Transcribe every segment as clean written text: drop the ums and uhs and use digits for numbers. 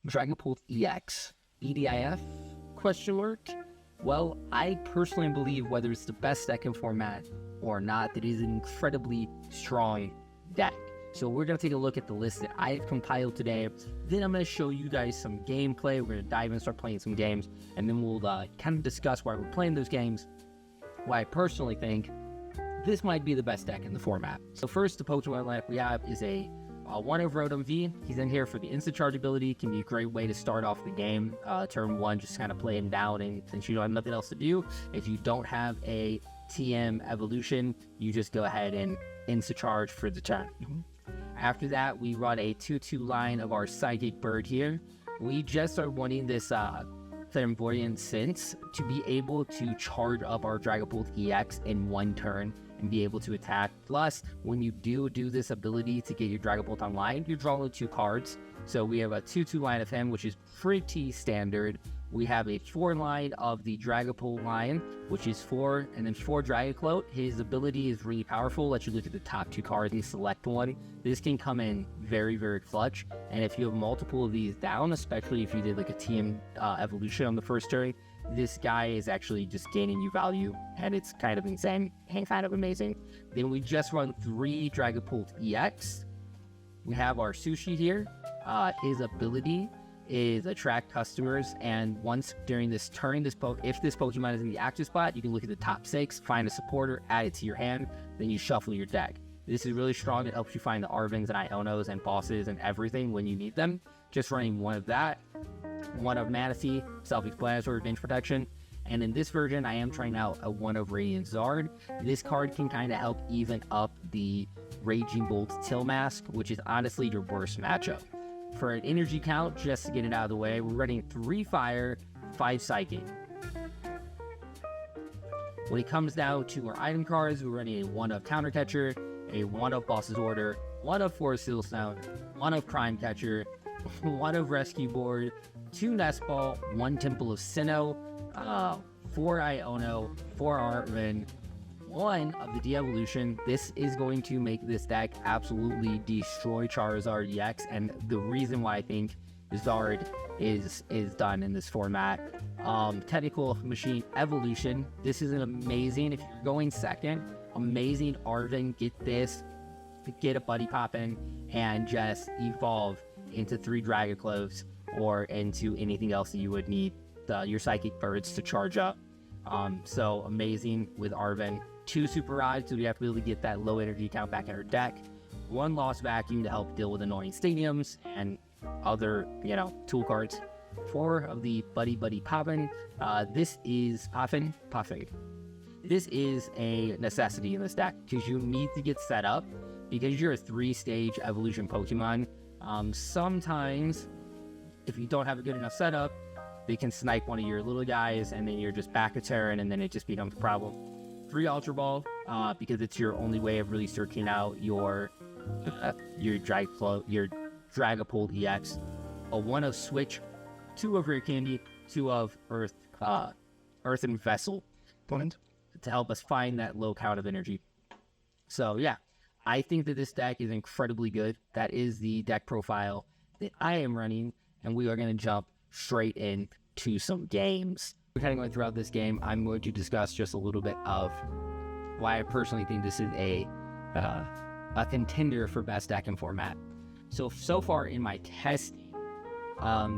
Dragapult EX, EDIF, question mark? Well, I personally believe whether it's the best deck in format or not, that it is an incredibly strong deck. So we're going to take a look at the list that I've compiled today. Then I'm going to show you guys some gameplay. We're going to dive in and start playing some games. And then we'll kind of discuss why we're playing those games, why I personally think this might be the best deck in the format. So first, the Pokemon lineup we have is a one of Rotom V. He's in here for the instant charge ability. Can be a great way to start off the game. Turn one, just kind of play him down, and since you don't have nothing else to do, if you don't have a TM evolution, you just go ahead and instant charge for the turn. After that, we run a 2-2 line of our Psychic Bird here. We just are wanting this Flamboyant Sense to be able to charge up our Dragapult EX in one turn and be able to attack. Plus, when you do this ability to get your Dragapult online, you're drawing 2 cards. So we have a 2-2 line of him, which is pretty standard. We have a 4 line of the Dragapult line, which is 4, and then 4 Dragapult. His ability is really powerful. Let you look at the top 2 cards and select one. This can come in very, very clutch. And if you have multiple of these down, especially if you did like a TM evolution on the first turn, this guy is actually just gaining you value, and it's kind of insane and kind of amazing. Then we just run 3 Dragapult EX. We have our Sushi here. His ability is attract customers, and once during this turn, if this Pokemon is in the active spot, you can look at the top 6, find a supporter, add it to your hand, then you shuffle your deck. This is really strong. It helps you find the Arvins and Ionos and bosses and everything when you need them. Just running 1 of that, 1 of Manaphy, self-explanatory, range protection. And in this version, I am trying out a 1 of Radiant Zard. This card can kind of help even up the Raging Bolt Till Mask, which is honestly your worst matchup. For an energy count, just to get it out of the way, we're running 3 Fire, 5 Psychic. When it comes down to our item cards, we're running a 1 of Counter Catcher, a 1 of Boss's Order, 1 of Forest Sealstone, 1 of Crime Catcher, 1 of Rescue Board, 2 Nest Ball, 1 Temple of Sinnoh, 4 Iono, 4 Arvin, 1 of the de-evolution. This is going to make this deck absolutely destroy Charizard EX, and the reason why I think Zard is done in this format. Technical Machine Evolution. This is an amazing, if you're going second, amazing Arvin. Get this, get a Buddy Poppin', and just evolve into 3 Dragapults or into anything else that you would need your Psychic Birds to charge up. So amazing with Arvin. 2 Super Rods, so we have to really get that low energy count back in our deck. 1 Lost Vacuum to help deal with annoying stadiums and other, tool cards. 4 of the Buddy Poppin'. This is Puffin. This is a necessity in this deck because you need to get set up because you're a 3-stage evolution Pokemon. Sometimes, if you don't have a good enough setup, they can snipe one of your little guys, and then you're just back a turn, and then it just becomes a problem. 3 Ultra Ball, because it's your only way of really searching out your Dragapult EX. A 1 of Switch, 2 of Rare Candy, 2 of Earthen Vessel, to help us find that low count of energy. So yeah, I think that this deck is incredibly good. That is the deck profile that I am running, and we are going to jump straight into some games. We're kind of going throughout this game. I'm going to discuss just a little bit of why I personally think this is a contender for best deck in format. So far in my testing,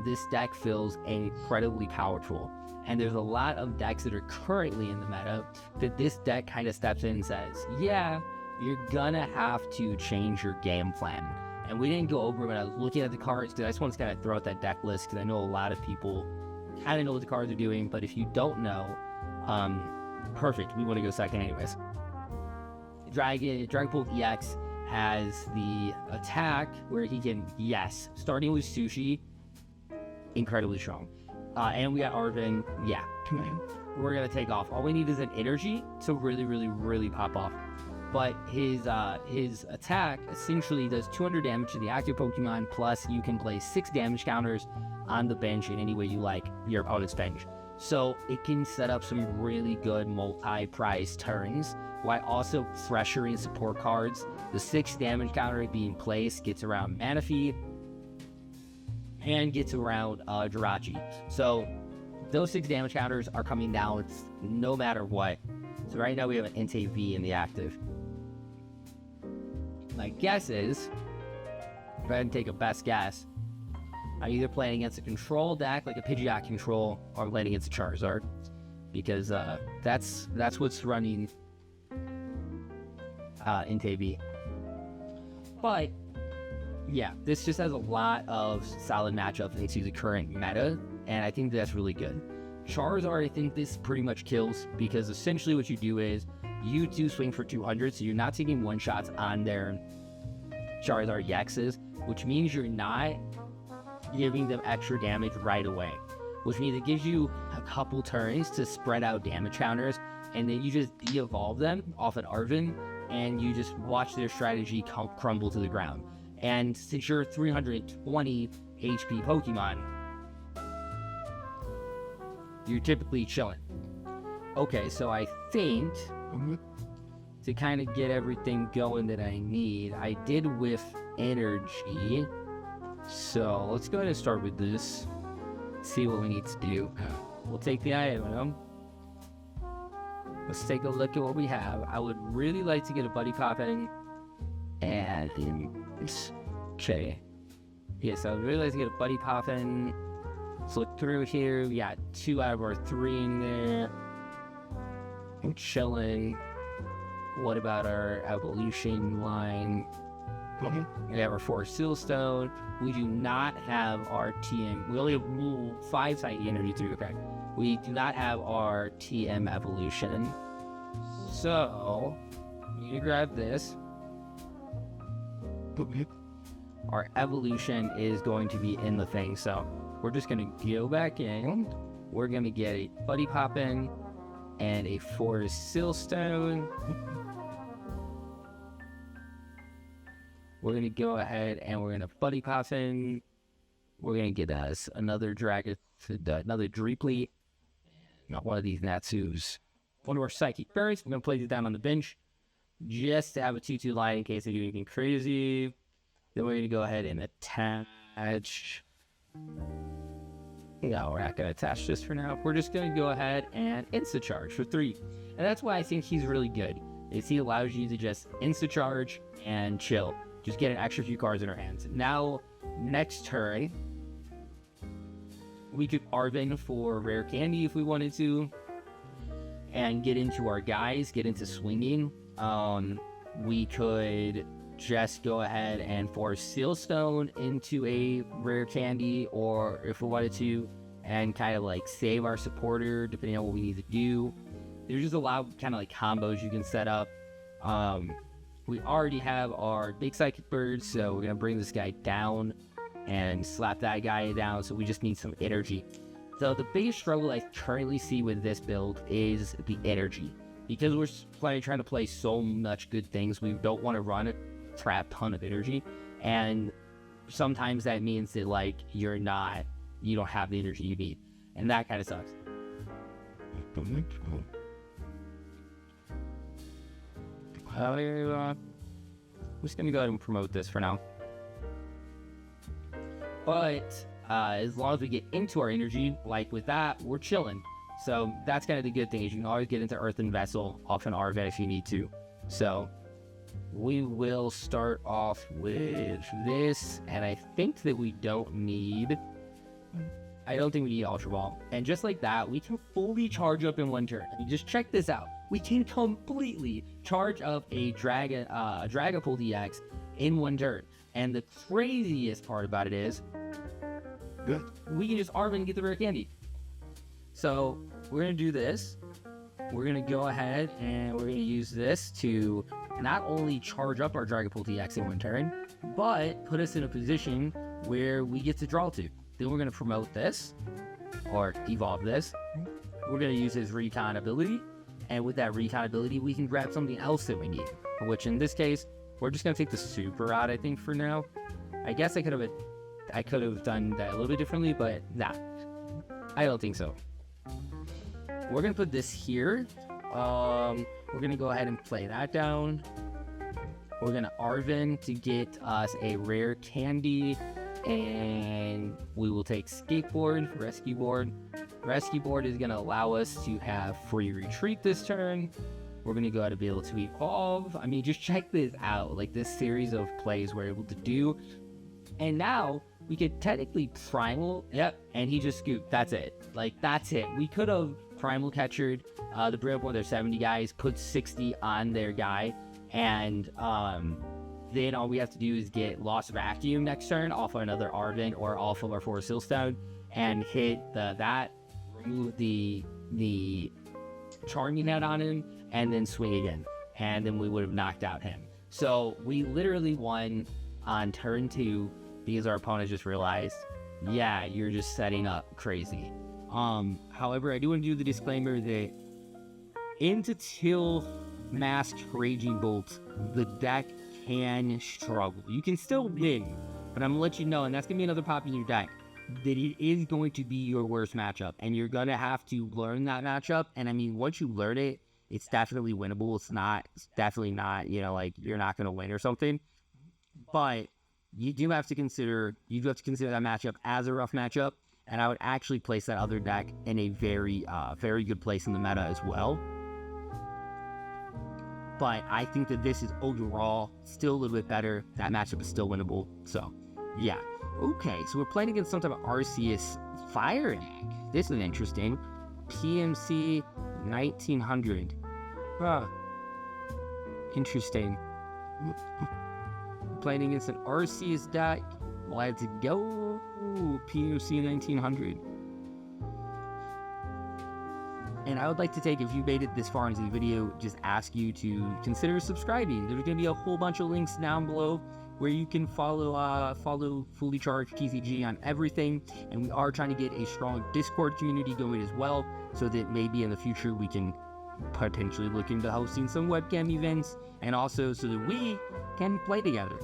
this deck feels incredibly powerful. And there's a lot of decks that are currently in the meta that this deck kind of steps in and says, yeah, you're gonna have to change your game plan. And we didn't go over it when I was looking at the cards, because I just want to kind of throw out that deck list, because I know a lot of people kind of know what the cards are doing, but if you don't know, perfect, we want to go second anyways. Dragapult EX has the attack where he can, starting with Sushi, incredibly strong. And we got Arvin, we're going to take off. All we need is an energy to really, really, really pop off. But his attack essentially does 200 damage to the active Pokemon, plus you can place 6 damage counters on the bench in any way you like your opponent's bench. So it can set up some really good multi-prize turns while also pressuring support cards. The 6 damage counter being placed gets around Manaphy, and gets around Jirachi. So those 6 damage counters are coming down no matter what. So right now we have an Int V in the active. My guess is, go ahead and take a best guess. I'm either playing against a control deck, like a Pidgeot control, or I'm playing against a Charizard. Because that's what's running Int V. But yeah, this just has a lot of solid matchups into the current meta, and I think that's really good. Charizard, I think this pretty much kills, because essentially what you do is you do swing for 200, so you're not taking one-shots on their Charizard EXs, which means you're not giving them extra damage right away, which means it gives you a couple turns to spread out damage counters, and then you just de-evolve them off an Arven, and you just watch their strategy crumble to the ground. And since you're 320 HP Pokemon, you're typically chilling. Okay, so I think to kind of get everything going that I need, I did with energy. So let's go ahead and start with this. See what we need to do. We'll take the item. Let's take a look at what we have. I would really like to get a Buddy Poppin. And okay. Yes, I would really like to get a Buddy Poppin. Let's look through here. We got 2 out of our 3 in there. I'm chilling. What about our evolution line? We have our 4 Sealstone. We do not have our TM. We only have 5 Psychic Energy through. Okay. We do not have our TM evolution. So, we need to grab this. Our evolution is going to be in the thing. So, we're just going to go back in. We're going to get a Buddy Poppin and a 4 Sealstone. We're going to go ahead and we're going to Buddy Poppin. We're going to get us another another Dragapult. Not one of these Natsus. One of our Psychic Berries. We're going to place it down on the bench just to have a 2-2 line in case they do anything crazy. Then we're going to go ahead and attach. No, we're not going to attach this for now. We're just going to go ahead and Insta-Charge for 3. And that's why I think he's really good, is he allows you to just Insta-Charge and chill. Just get an extra few cards in our hands. Now, next turn, we could Arven for Rare Candy if we wanted to, and get into our guys, get into swinging. We could just go ahead and force Sealstone into a Rare Candy, or if we wanted to, and kind of like save our supporter depending on what we need to do. There's just a lot of kind of like combos you can set up. We already have our big Psychic Bird, so we're going to bring this guy down and slap that guy down, so we just need some energy. So the biggest struggle I currently see with this build is the energy. Because we're trying to play so much good things, we don't want to run a crap ton of energy. And sometimes that means that, like, you don't have the energy you need. And that kind of sucks. I'm just gonna go ahead and promote this for now. But as long as we get into our energy, like with that, we're chilling. So that's kind of the good thing, is you can always get into Earthen Vessel off an Arven if you need to. So we will start off with this, and I think that we don't need Ultra Ball. And just like that, we can fully charge up in one turn. I mean, just check this out. We can completely charge up a Dragapult EX in one turn. And the craziest part about it is, we can just Arven and get the Rare Candy. So we're going to do this. We're going to go ahead and we're going to use this to not only charge up our Dragapult EX in one turn, but put us in a position where we get to draw 2. Then we're going to promote this, or evolve this. We're going to use his Recon ability. And with that Recon ability, we can grab something else that we need. Which in this case, we're just going to take the Super out, I think, for now. I guess I could have done that a little bit differently, but nah. I don't think so. We're going to put this here. We're going to go ahead and play that down. We're going to Arven to get us a Rare Candy And we will take skateboard, rescue board. Rescue board is going to allow us to have free retreat this turn. We're going to go ahead and be able to evolve. I mean, just check this out. Like, this series of plays we're able to do. And now we could technically primal. Yep. And he just scooped. That's it. Like, that's it. We could have primal catchered the Dragapult. There's 70 guys. Put 60 on their guy. And then all we have to do is get Loss of Vacuum next turn off of another Arven or off of our Forest Hillstone. And hit that. Remove the Charming Head on him. And then swing again, and then we would have knocked out him. So we literally won on turn 2 because our opponent just realized, yeah, you're just setting up crazy. However, I do want to do the disclaimer that into Till Masked Raging Bolt, the deck can struggle. You can still win, but I'm gonna let you know, and that's gonna be another pop in your deck, that it is going to be your worst matchup, and you're gonna have to learn that matchup. And I mean, once you learn it, it's definitely winnable. It's definitely not, you know, like, you're not going to win or something. But you do have to consider that matchup as a rough matchup. And I would actually place that other deck in a very, very good place in the meta as well. But I think that this is overall still a little bit better. That matchup is still winnable. So, yeah. Okay, so we're playing against some type of Arceus Fire deck. This is interesting. PMC 1900. Interesting. Playing against an Arceus deck. Let's go. PMC 1900. And I would like to take, if you made it this far into the video, just ask you to consider subscribing. There's going to be a whole bunch of links down below where you can follow Fully Charged TCG on everything. And we are trying to get a strong Discord community going as well, so that maybe in the future we can potentially look into hosting some webcam events, and also so that we can play together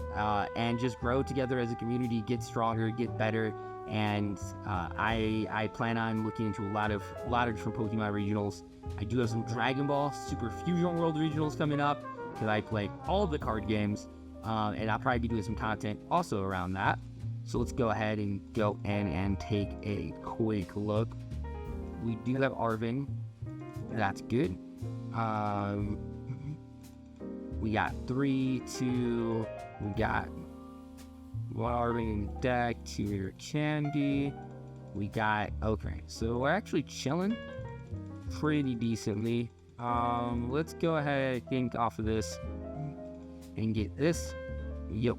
and just grow together as a community, get stronger, get better. And I plan on looking into a lot of different Pokemon regionals. I do have some Dragon Ball Super Fusion World regionals coming up because I play all of the card games, and I'll probably be doing some content also around that. So let's go ahead and go in and take a quick look. We do have Arven. That's good. We got 3, 2. We got 1 Arven in the deck, 2 Rare Candy. We got, okay, so we're actually chilling pretty decently. Let's go ahead, I think, off of this and get this. Yep.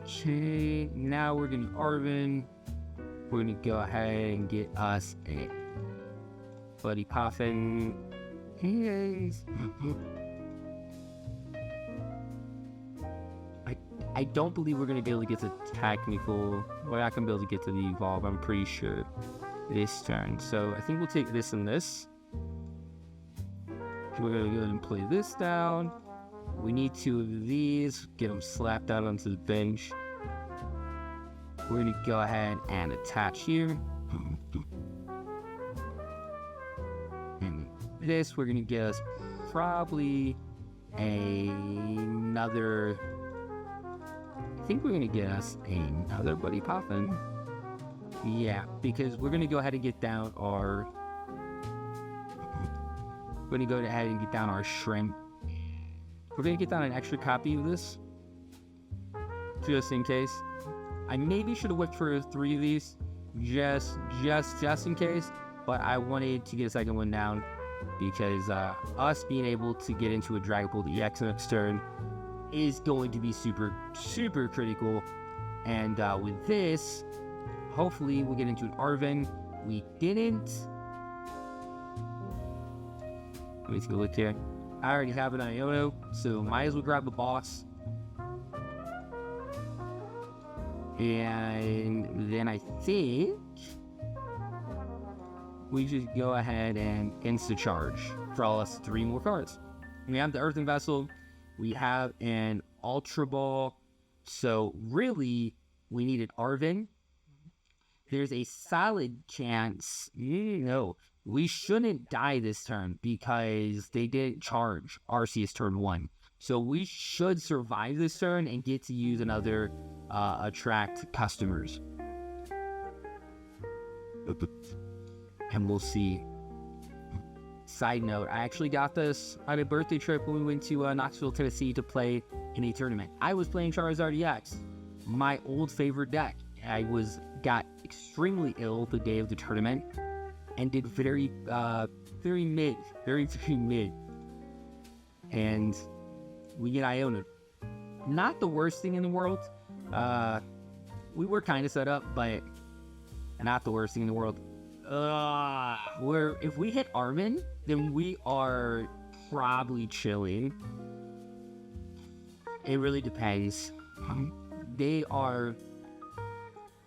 Okay, now we're gonna Arven. We're gonna go ahead and get us a Buddy Poffin. Hey. I don't believe we're gonna be able to get to technical. We're not gonna be able to get to the evolve, I'm pretty sure, this turn. So I think we'll take this and this. We're gonna go ahead and play this down. We need 2 of these, get them slapped out onto the bench. We're gonna go ahead and attach here. And this, we're gonna get us probably another. I think we're gonna get us another Buddy Poffin. Yeah, because we're gonna go ahead and get down our. We're gonna go ahead and get down our shrimp. We're gonna get down an extra copy of this, just in case. I maybe should have whipped for 3 of these, just in case. But I wanted to get a second one down because us being able to get into a Dragapult EX next turn is going to be super critical. And with this, hopefully we'll get into an Arven. We didn't. Let me take a look here. I already have an Iono, so might as well grab the boss. And then I think we just go ahead and insta-charge. Draw us 3 more cards. We have the Earthen Vessel. We have an Ultra Ball. So really, we need an Arven. There's a solid chance, we shouldn't die this turn because they didn't charge Arceus turn 1. So we should survive this turn and get to use another attract customers. And we'll see. Side note, I actually got this on a birthday trip when we went to Knoxville, Tennessee to play in a tournament. I was playing Charizard EX, my old favorite deck. I got extremely ill the day of the tournament and did very mid. And we get Iona. Not the worst thing in the world. We were kind of set up, but not the worst thing in the world. If we hit Armin, then we are probably chilling. It really depends. They are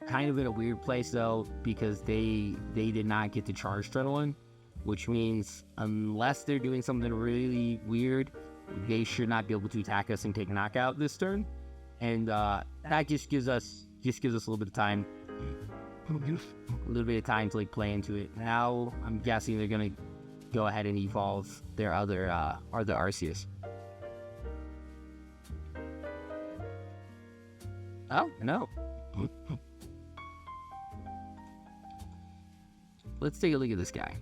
kind of in a weird place though, because they did not get the charge adrenaline, which means unless they're doing something really weird, they should not be able to attack us and take a knockout this turn. And that just gives us a little bit of time. To like play into it. Now I'm guessing they're gonna go ahead and evolve their other Arceus. Oh no. Let's take a look at this guy.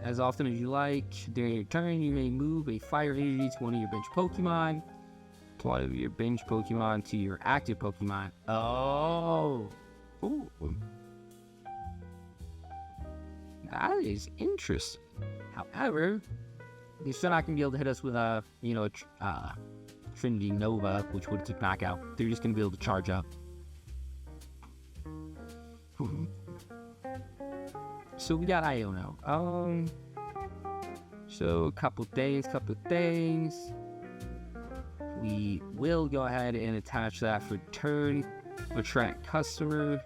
As often as you like, during your turn, you may move a fire energy to one of your bench Pokemon. To one of your bench Pokemon to your active Pokemon. Oh. Ooh. That is interesting. However, they're still not going to be able to hit us with Trinity Nova, which would take knockout. They're just going to be able to charge up. So we got Iono. So a couple things. We will go ahead and attach that for turn. Attract customer.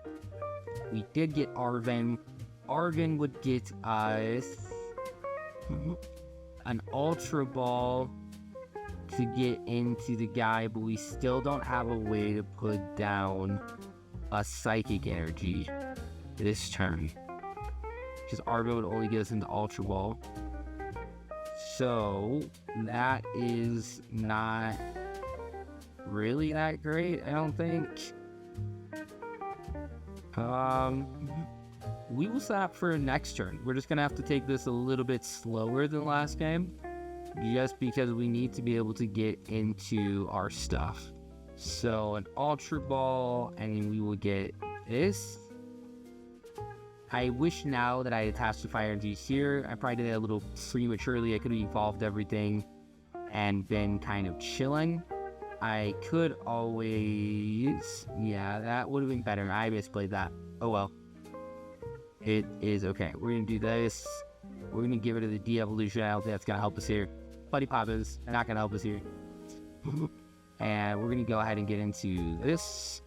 We did get Arven. Arven would get us an Ultra Ball to get into the guy, but we still don't have a way to put down a Psychic Energy this turn. Because Arven would only get us into Ultra Ball. So that is not really that great, I don't think. We will stop for next turn. We're just gonna have to take this a little bit slower than last game, just because we need to be able to get into our stuff. So an Ultra Ball, and then we will get this. I wish now that I attached the Fire Energy here. I probably did it a little prematurely. I could have evolved everything and been kind of chilling. I could always... Yeah, that would have been better. I misplayed that. Oh well. It is okay. We're going to do this. We're going to give it to the de-evolution. I don't think that's going to help us here. Buddy Pop is not going to help us here. And we're going to go ahead and get into this.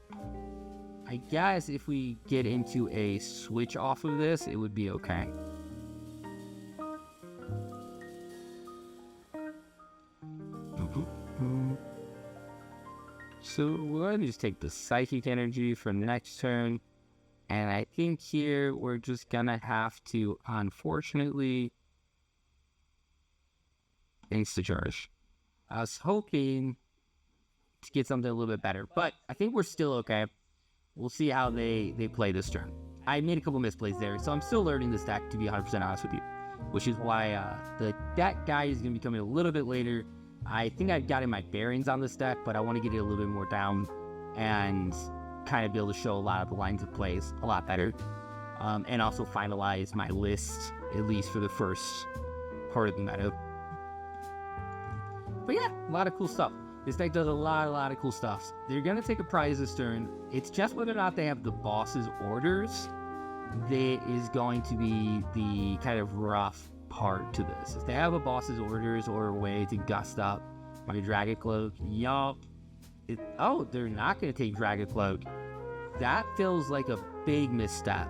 I guess if we get into a switch off of this, it would be okay. So we're going to just take the Psychic Energy for next turn. And I think here we're just going to have to, unfortunately, Insta-Charge. I was hoping to get something a little bit better, but I think we're still okay. We'll see how they play this turn. I made a couple misplays there, so I'm still learning this deck, to be 100% honest with you. Which is why the deck guide is going to be coming a little bit later. I think I've gotten my bearings on this deck, but I want to get it a little bit more down and kind of be able to show a lot of the lines of plays a lot better. And also finalize my list, at least for the first part of the meta. But yeah, a lot of cool stuff. This deck does a lot of cool stuff. They're going to take a prize this turn. It's just whether or not they have the boss's orders that is going to be the kind of rough part to this. If they have a boss's orders or a way to gust up my Dragon Cloak, yup. Oh, they're not going to take Dragon Cloak. That feels like a big misstep.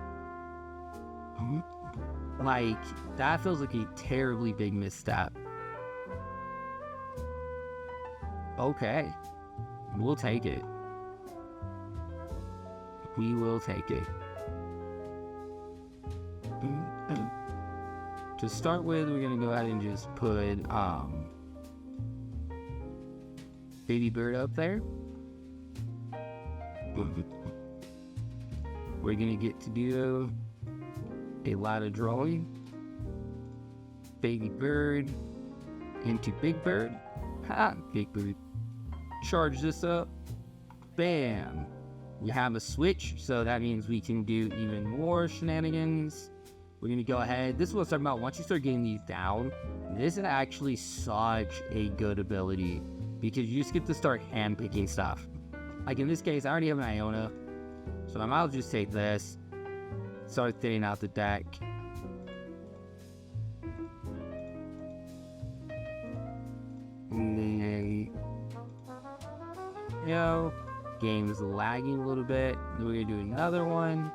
Like, that feels like a terribly big misstep. Okay. We'll take it. We will take it. To start with, we're going to go ahead and just put baby bird up there. We're gonna get to do a lot of drawing. Baby bird into big bird. Ha! Big bird. Charge this up. Bam! We have a switch, so that means we can do even more shenanigans. We're gonna go ahead. This is what I was talking about. Once you start getting these down, this is actually such a good ability because you just get to start handpicking stuff. Like in this case, I already have an Iona, so I might as well just take this, start thinning out the deck. And then, game is lagging a little bit. Then we're gonna do another one.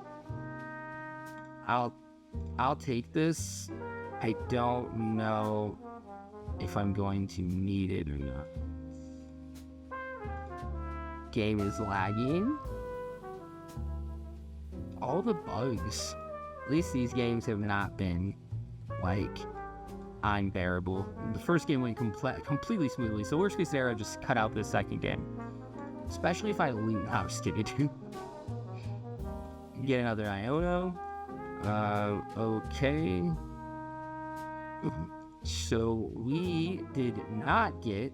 I'll take this. I don't know if I'm going to need it or not. Game is lagging. All the bugs. At least these games have not been like unbearable. The first game went completely smoothly, so worst case scenario, just cut out this second game. Especially if I lose. I was kidding. Get another Iona. Okay. So we did not get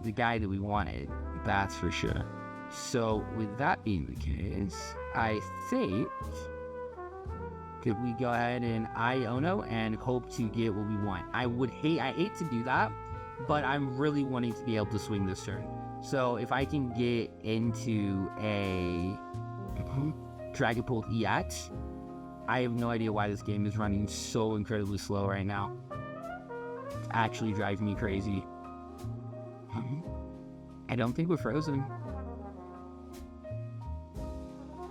the guy that we wanted. That's for sure. So with that being the case, I think could we go ahead and Iona and hope to get what we want. I hate to do that, but I'm really wanting to be able to swing this turn. So if I can get into a Dragapult EX, I have no idea why this game is running so incredibly slow right now. It's actually driving me crazy. I don't think we're frozen.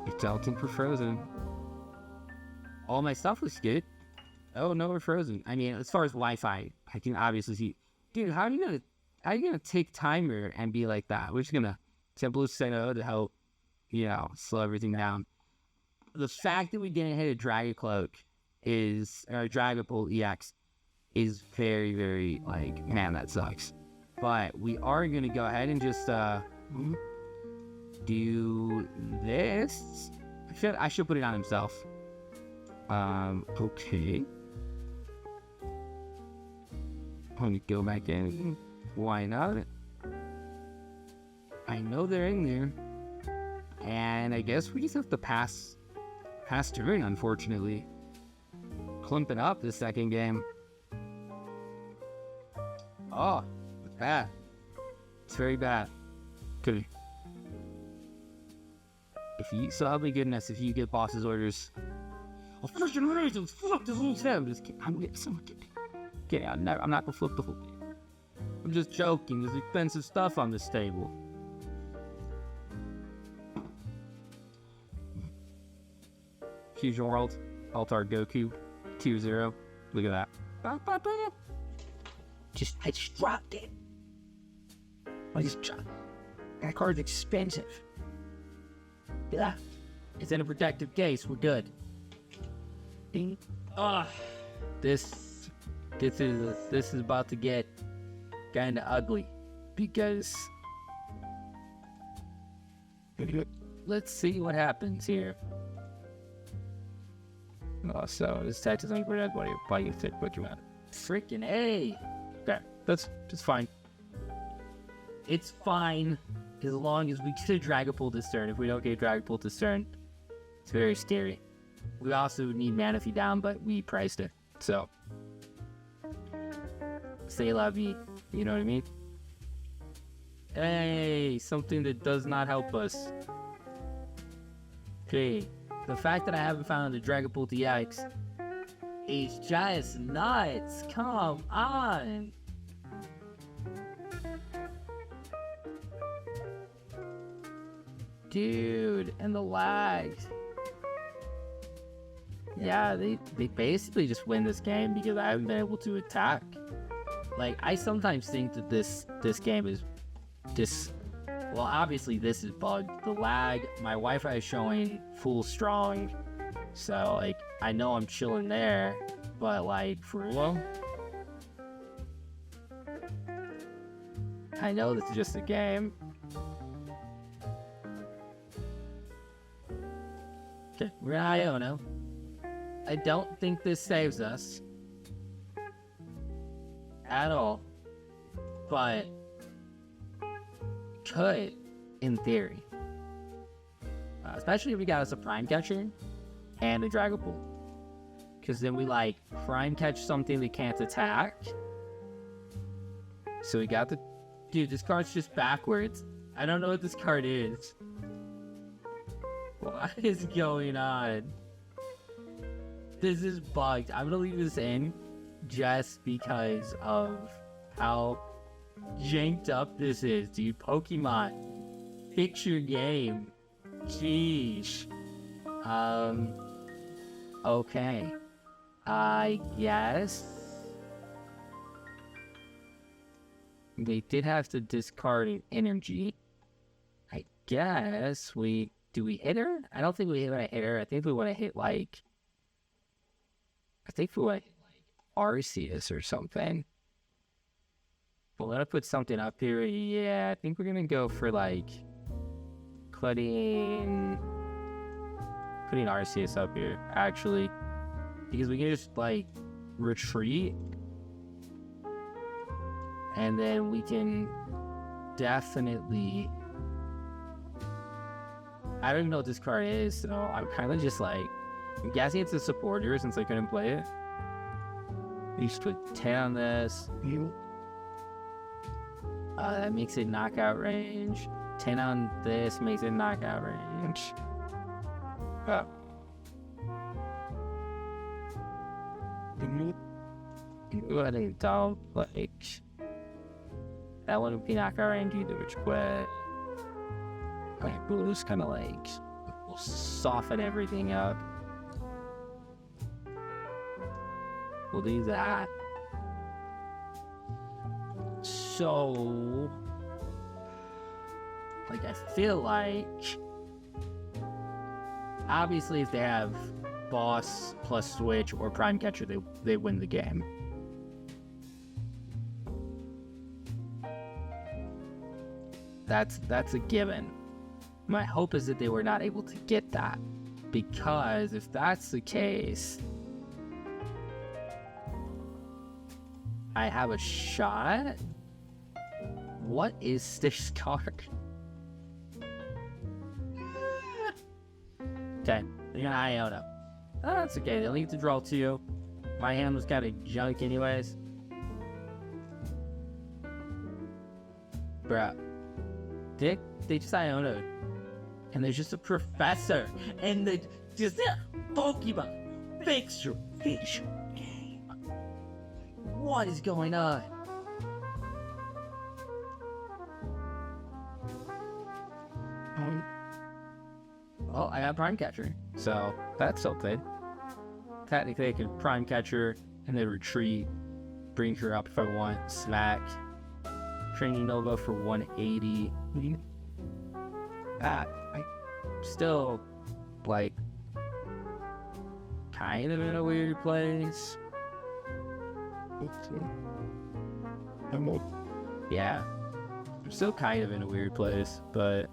I don't think we're frozen. All my stuff was good. Oh no, we're frozen. I mean, as far as Wi-Fi, I can obviously see. Dude, how are you gonna take timer and be like that? We're just gonna simply say no to help, slow everything down. The fact that we didn't hit a Dragapult EX is very, very man, that sucks. But we are gonna go ahead and just do this. I should put it on himself. Okay. Let me go back in. Why not? I know they're in there. And I guess we just have to pass turn, unfortunately. Clumping up the second game. Oh, it's bad. It's very bad. Okay. If you saw me goodness, if you get boss's orders. Oh, freaking reasons! Fuck this whole time. I'm just kidding. I'm not gonna flip the whole thing. I'm just joking. There's expensive stuff on this table. Fusion World, Altar Goku, 2-0. Look at that. I just dropped it. That card's expensive. Yeah. It's in a protective case. We're good. This is about to get kind of ugly because let's see what happens here. Oh, so this text is like, why you think what you want? Freaking A. Okay, that's fine. It's fine as long as we get a Dragapult this turn. If we don't get Dragapult this turn, it's very scary. We also need Manaphy down, but we priced it. So, c'est la vie. You know what I mean? Hey, something that does not help us. Okay, the fact that I haven't found the Dragapult EX is just nuts. Come on. Dude, and the lag. Yeah, they basically just win this game because I haven't been able to attack. I sometimes think that this game is just, well, obviously this is bugged. The lag, my Wi-Fi is showing full strong, so I know I'm chilling there, but for real, I know this is just a game. Okay, we're Iono. I don't think this saves us at all, but could, in theory. Especially if we got us a Prime Catcher and a Dragapult. Because then we like Prime Catch something that can't attack. So we got the... Dude, this card's just backwards. I don't know what this card is. What is going on? This is bugged. I'm gonna leave this in just because of how janked up this is, dude. Pokemon, fix your game. Jeez. Okay. I guess they did have to discard an energy. I guess do we hit her? I don't think we want to hit her. I think we want to hit like Arceus or something. But let us put something up here. Yeah, I think we're gonna go for like putting Arceus up here, actually. Because we can just like retreat. And then we can definitely... I don't even know what this card is, so I'm kind of just like... I'm guessing it's a supporter since I couldn't play it. We just put 10 on this. That makes it knockout range. 10 on this makes it knockout range. I don't like... That wouldn't be knockout range either, which way? Like, we'll just kind of like... We'll soften everything up. We'll do that. So... Like, I feel like... Obviously, if they have Boss plus Switch or Prime Catcher, they win the game. That's a given. My hope is that they were not able to get that, because if that's the case, I have a shot. What is this card? Okay, they're gonna Iono. Oh, that's okay, they'll need to draw 2. My hand was kind of junk anyways. Bruh. They just Iono'd. And there's just a professor. And they just Pokemon. Fix your game. What is going on? Well, I got Prime Catcher, so that's something. Technically, I could Prime Catcher and then retreat, bring her up if I want, smack, Training Nova for 180. I still, like, kind of in a weird place. Yeah, I'm still kind of in a weird place, but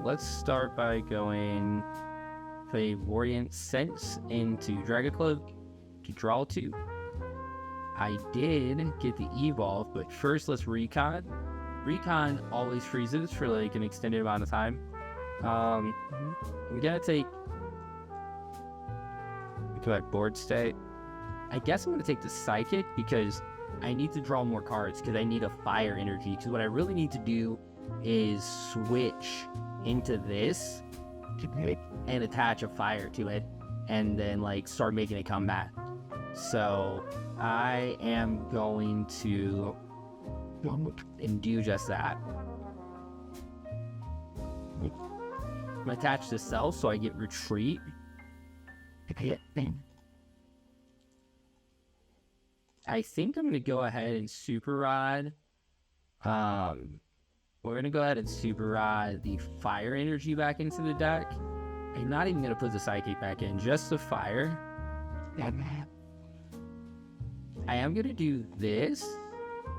let's start by going Clairvoyant Sense into Dragapult to draw 2. I did get the Evolve, but first let's Recon. Recon always freezes for like an extended amount of time. We gotta take board state. I guess I'm gonna take the Psychic because I need to draw more cards because I need a Fire Energy. Because what I really need to do is switch into this and attach a fire to it and then like start making a comeback. So I am going to do just that. I'm gonna attach the cell so I get retreat. I think I'm gonna go ahead and Super Rod. We're gonna go ahead and Super Rod the Fire Energy back into the deck. I'm not even gonna put the Psychic back in, just the Fire. I am gonna do this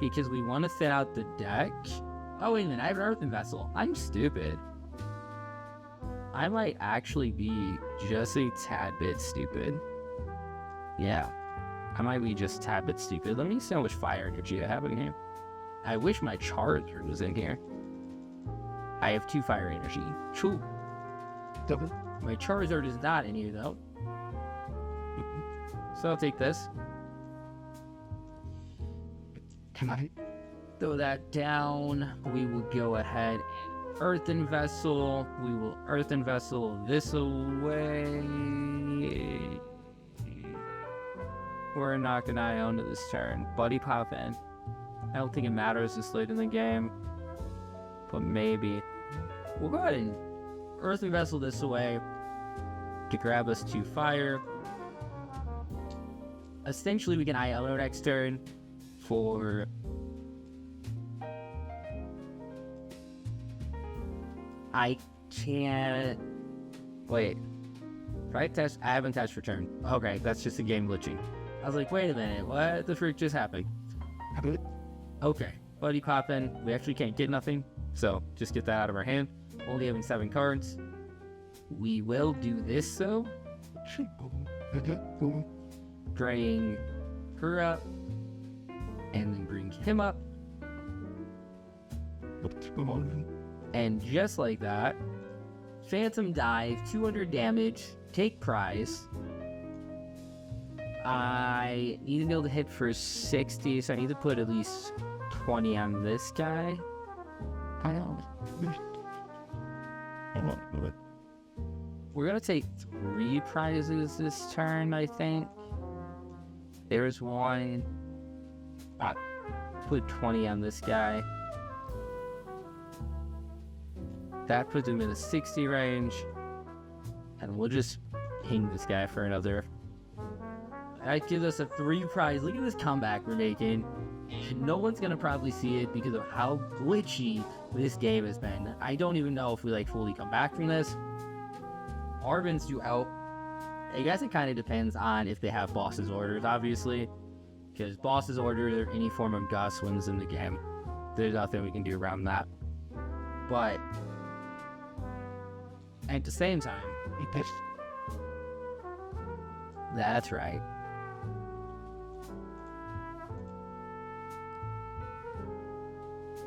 because we want to thin out the deck. Oh, wait a minute, I have an Earthen Vessel. I'm stupid. I might actually be just a tad bit stupid. Yeah, I might be just a tad bit stupid. Let me see how much fire energy I have in here. I wish my Charizard was in here. I have 2 fire energy. True. My Charizard is not in here, though. So I'll take this. Can I Throw that down. We will go ahead and Earthen Vessel. We will Earthen Vessel this away. We're not gonna Iona this turn. Buddy pop in. I don't think it matters this late in the game, but maybe. We'll go ahead and Earthen Vessel this away to grab us 2 fire. Essentially, we can Iona next turn for I can't wait. Right test. I haven't touched return. Okay, that's just a game glitching. I was like, wait a minute, what the frick just happened? Okay, buddy pop in. We actually can't get nothing, so just get that out of our hand. Only having 7 cards. We will do this though. Bring her up, and then bring him up. And just like that, Phantom Dive, 200 damage, take prize. I need to be able to hit for 60, so I need to put at least 20 on this guy. We're gonna take 3 prizes this turn, I think. There's one. Put 20 on this guy. That puts him in the 60 range. And we'll just ping this guy for another. That gives us a 3 prize. Look at this comeback we're making. No one's gonna probably see it because of how glitchy this game has been. I don't even know if we fully come back from this. Arvins do help. I guess it kind of depends on if they have boss's orders, obviously. Because boss's orders or any form of Gus wins in the game. There's nothing we can do around that. But at the same time, that's right.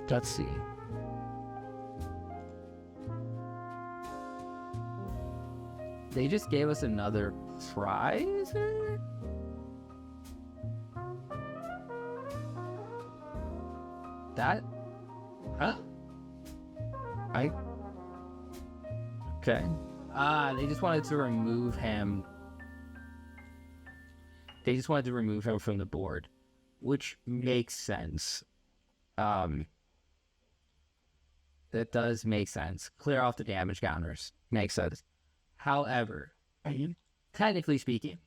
Let's see. They just gave us another prize? That? Huh? Okay. They just wanted to remove him. They just wanted to remove him from the board, which makes sense. That does make sense. Clear off the damage counters. Makes sense. However, technically speaking,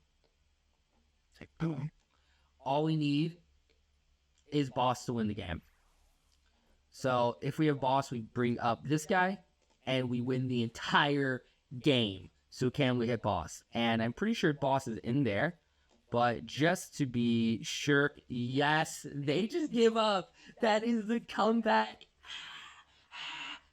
all we need is boss to win the game. So if we have boss, we bring up this guy and we win the entire game. So can we hit boss? And I'm pretty sure boss is in there. But just to be sure, yes, they just give up. That is the comeback.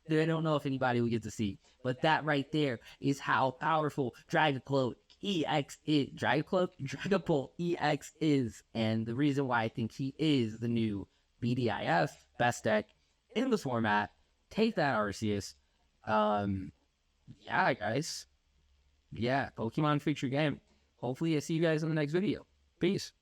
I don't know if anybody will get to see. But that right there is how powerful Dragapult EX is. Dragapult EX is. And the reason why I think he is the new BDIF best deck in this format. Take that, Arceus. Yeah, guys. Yeah, Pokemon feature game. Hopefully I see you guys in the next video. Peace.